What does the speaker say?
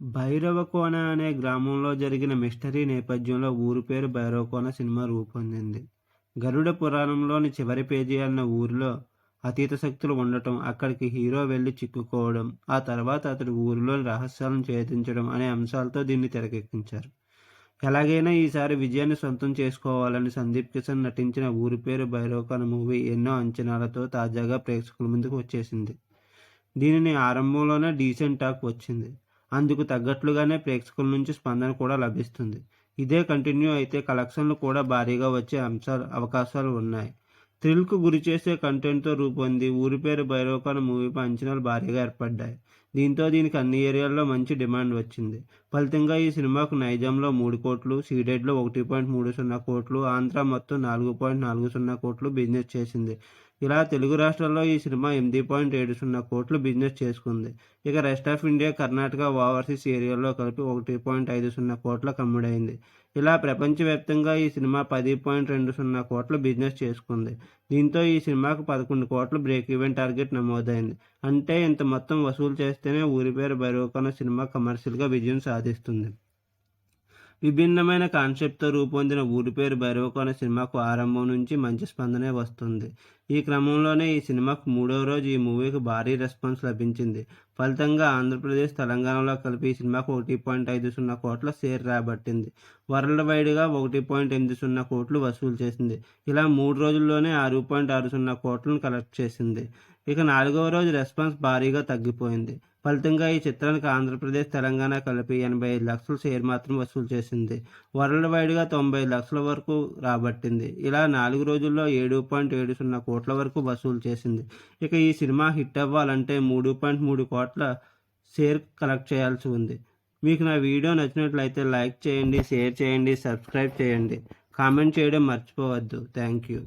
భైరవకోన అనే గ్రామంలో జరిగిన మిస్టరీ నేపథ్యంలో ఊరి పేరు భైరవకోన సినిమా రూపొందింది. గరుడ పురాణంలోని చివరి పేజీ అన్న ఊరిలో అతీత శక్తులు ఉండటం, అక్కడికి హీరో వెళ్లి చిక్కుకోవడం, ఆ తర్వాత అతడు ఊరిలోని రహస్యాలను ఛేదించడం అనే అంశాలతో దీన్ని తెరకెక్కించారు. ఎలాగైనా ఈసారి విజయాన్ని సొంతం చేసుకోవాలని సందీప్ కిషన్ నటించిన ఊరి పేరు భైరవకోన మూవీ ఎన్నో అంచనాలతో తాజాగా ప్రేక్షకుల ముందుకు వచ్చేసింది. దీనిని ఆరంభంలోనే డీసెంట్ టాక్ వచ్చింది. అందుకు తగ్గట్లుగానే ప్రేక్షకుల నుంచి స్పందన కూడా లభిస్తుంది. ఇదే కంటిన్యూ అయితే కలెక్షన్లు కూడా భారీగా వచ్చే అవకాశాలు ఉన్నాయి. థ్రిల్కు గురిచేసే కంటెంట్తో రూపొంది ఊరి పేరు భైరవకోన మూవీపై అంచనాలు భారీగా ఏర్పడ్డాయి. దీంతో దీనికి అన్ని ఏరియాల్లో మంచి డిమాండ్ వచ్చింది. ఫలితంగా ఈ సినిమాకు నైజాంలో 3 కోట్లు, సీడెడ్లో 1.30 కోట్లు, ఆంధ్ర మొత్తం 4.40 కోట్లు బిజినెస్ చేసింది. ఇలా తెలుగు రాష్ట్రాల్లో ఈ సినిమా 8.70 కోట్లు బిజినెస్ చేసుకుంది. ఇక rest of India, Karnataka, overseas ఏరియాల్లో కలిపి 1.50 కోట్లకు అమ్ముడైంది. ఇలా ప్రపంచవ్యాప్తంగా ఈ సినిమా 10.20 కోట్ల బిజినెస్ చేసుకుంది. దీంతో ఈ సినిమాకు 11 కోట్ల బ్రేక్ ఈవెన్ టార్గెట్ నమోదైంది. అంటే ఇంత మొత్తం వసూలు చేస్తేనే ఊరి పేరు భైరవకోన సినిమా కమర్షియల్గా విజయం సాధిస్తుంది. విభిన్నమైన కాన్సెప్ట్తో రూపొందిన ఊరి పేరు భైరవకోన సినిమాకు ఆరంభం నుంచి మంచి స్పందనే వస్తుంది. ఈ క్రమంలోనే ఈ సినిమాకు 3వ రోజు ఈ మూవీకి భారీ రెస్పాన్స్ లభించింది. ఫలితంగా ఆంధ్రప్రదేశ్, తెలంగాణలో కలిపి ఈ సినిమాకు 1.50 కోట్ల షేర్ రాబట్టింది. వరల్డ్ వైడ్గా 1.80 కోట్లు వసూలు చేసింది. ఇలా 3 రోజుల్లోనే 6.60 కోట్లను కలెక్ట్ చేసింది. ఇక 4వ రోజు రెస్పాన్స్ భారీగా తగ్గిపోయింది. ఫలితంగా ఈ చిత్రానికి ఆంధ్రప్రదేశ్, తెలంగాణ కలిపి 85 లక్షల షేర్ మాత్రం వసూలు చేసింది. వరల్డ్ వైడ్గా 90 లక్షల వరకు రాబట్టింది. ఇలా 4 రోజుల్లో 7.70 కోట్ల వరకు వసూలు చేసింది. ఇక ఈ సినిమా హిట్ అవ్వాలంటే 3.3 కోట్ల షేర్ కలెక్ట్ చేయాల్సి ఉంది. మీకు నా వీడియో నచ్చినట్లయితే లైక్ చేయండి, షేర్ చేయండి, సబ్స్క్రైబ్ చేయండి, కామెంట్ చేయడం మర్చిపోవద్దు. Thank you.